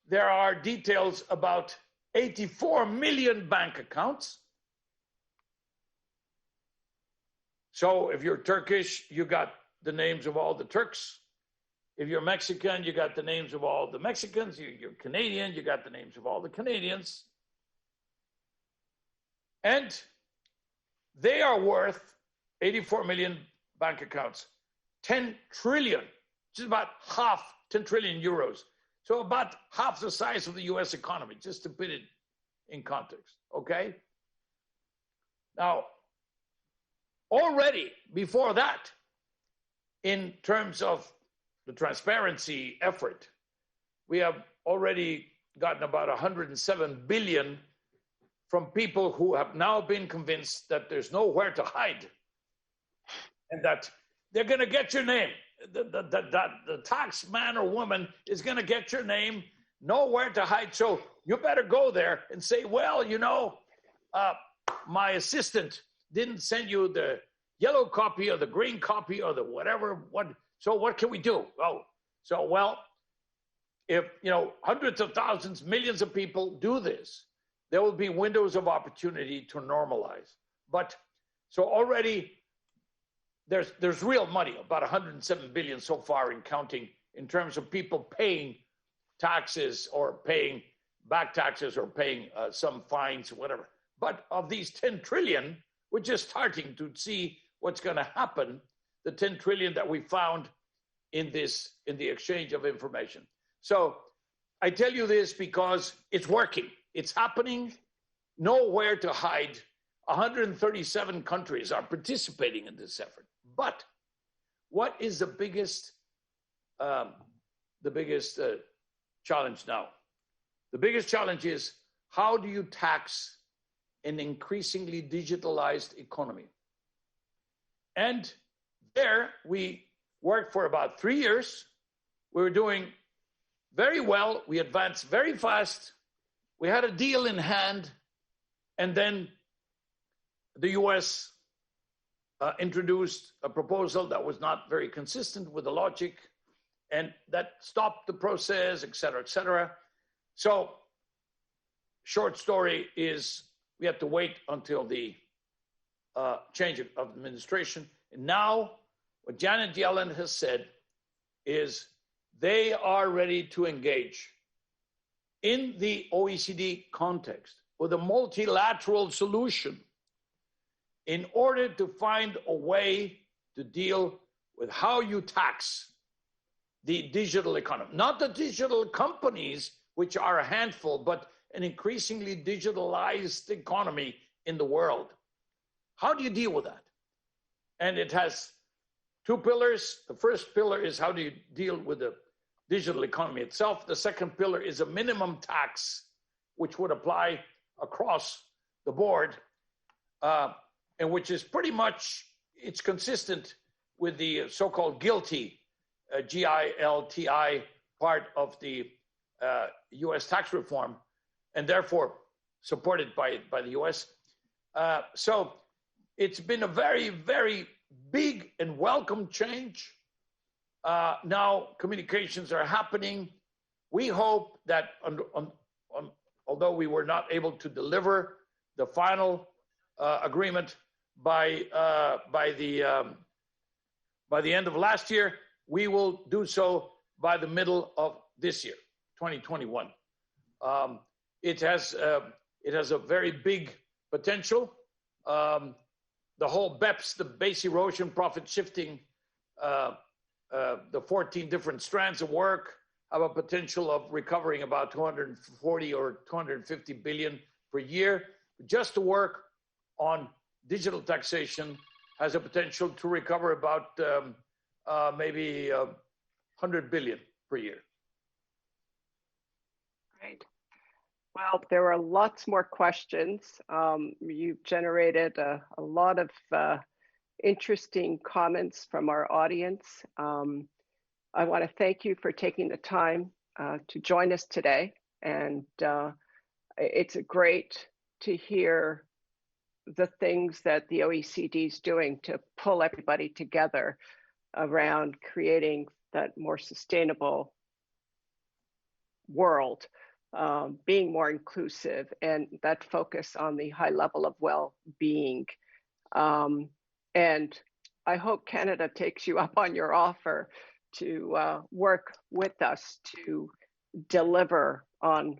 there are details about 84 million bank accounts. So if you're Turkish, you got the names of all the Turks. If you're Mexican, you got the names of all the Mexicans. You're Canadian, you got the names of all the Canadians. And they are worth 84 million bank accounts, 10 trillion, which is about 10 trillion euros. So about half the size of the US economy, just to put it in context, okay? Now, already before that, in terms of the transparency effort, we have already gotten about 107 billion from people who have now been convinced that there's nowhere to hide and that they're going to get your name. The tax man or woman is going to get your name, nowhere to hide. So you better go there and say, well, my assistant didn't send you the yellow copy or the green copy or the whatever. So what can we do? If hundreds of thousands, millions of people do this, there will be windows of opportunity to normalize. But so already there's real money, about 107 billion so far in counting, in terms of people paying taxes or paying back taxes or paying some fines or whatever. But of these 10 trillion, we're just starting to see what's going to happen, the 10 trillion that we found in the exchange of information. So I tell you this because it's working. It's happening. Nowhere to hide. 137 countries are participating in this effort. But what is the biggest challenge now? The biggest challenge is, how do you tax an increasingly digitalized economy? And there we worked for about 3 years. We were doing very well. We advanced very fast. We had a deal in hand. And then the US introduced a proposal that was not very consistent with the logic, and that stopped the process, et cetera, et cetera. So short story is, we have to wait until the change of administration. And now what Janet Yellen has said is they are ready to engage in the OECD context with a multilateral solution in order to find a way to deal with how you tax the digital economy. Not the digital companies, which are a handful, but an increasingly digitalized economy in the world. How do you deal with that? And it has two pillars. The first pillar is how do you deal with the digital economy itself. The second pillar is a minimum tax, which would apply across the board, and which is pretty much, it's consistent with the so-called GILTI, G-I-L-T-I part of the US tax reform, and therefore supported by the US. So it's been a very, very big and welcome change. Now communications are happening. We hope that although we were not able to deliver the final agreement by the end of last year, we will do so by the middle of this year, 2021. It has a very big potential. The whole BEPS, the base erosion profit shifting, the 14 different strands of work have a potential of recovering about 240 or 250 billion per year. Just to work on digital taxation has a potential to recover about maybe 100 billion per year. Great. Well, there are lots more questions. You've generated a lot of interesting comments from our audience. I want to thank you for taking the time to join us today. And it's great to hear the things that the OECD is doing to pull everybody together around creating that more sustainable world, being more inclusive, and that focus on the high level of well-being. And I hope Canada takes you up on your offer to work with us to deliver on,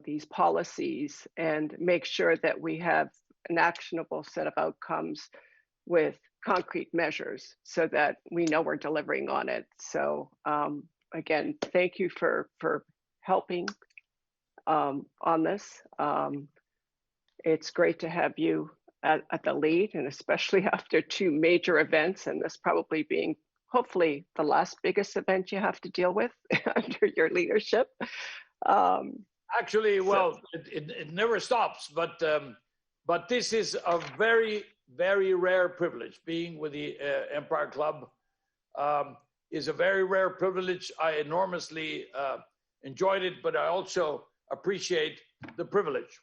these policies and make sure that we have an actionable set of outcomes with concrete measures so that we know we're delivering on it. So again, thank you for helping on this. It's great to have you at the lead, and especially after two major events, and this probably being hopefully the last biggest event you have to deal with under your leadership. Actually, well, it never stops, but this is a very, very rare privilege. Being with the Empire Club is a very rare privilege. I enormously enjoyed it, but I also appreciate the privilege.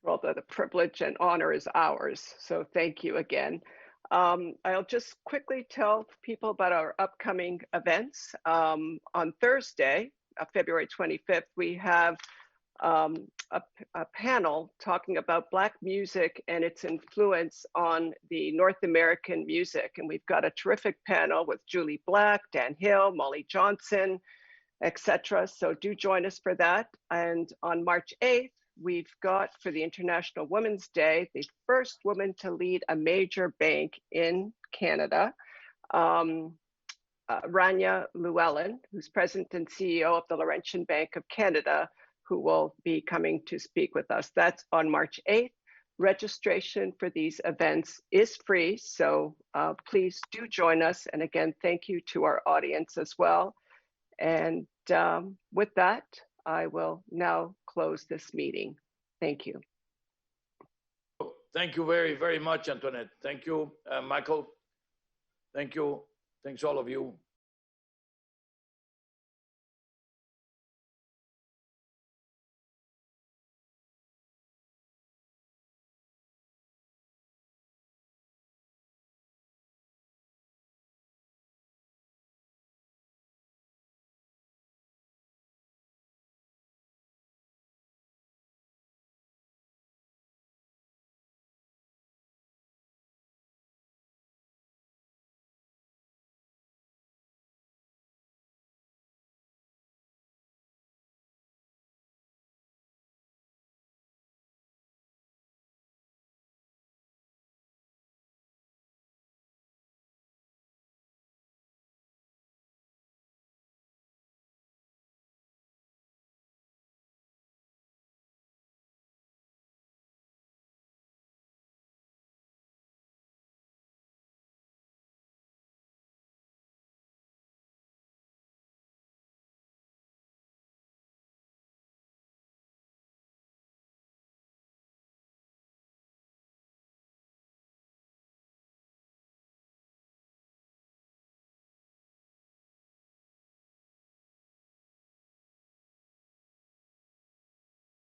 Well, the privilege and honor is ours. So thank you again. I'll just quickly tell people about our upcoming events. On Thursday, February 25th, we have a panel talking about Black music and its influence on the North American music. And we've got a terrific panel with Julie Black, Dan Hill, Molly Johnson, etc. So do join us for that. And on March 8th, we've got, for the International Women's Day, the first woman to lead a major bank in Canada, Rania Llewellyn, who's president and CEO of the Laurentian Bank of Canada, who will be coming to speak with us. That's on March 8th. Registration for these events is free, so please do join us. And again, thank you to our audience as well. And with that, I will now close this meeting. Thank you. Thank you very, very much, Antoinette. Thank you, Michael. Thank you. Thanks all of you.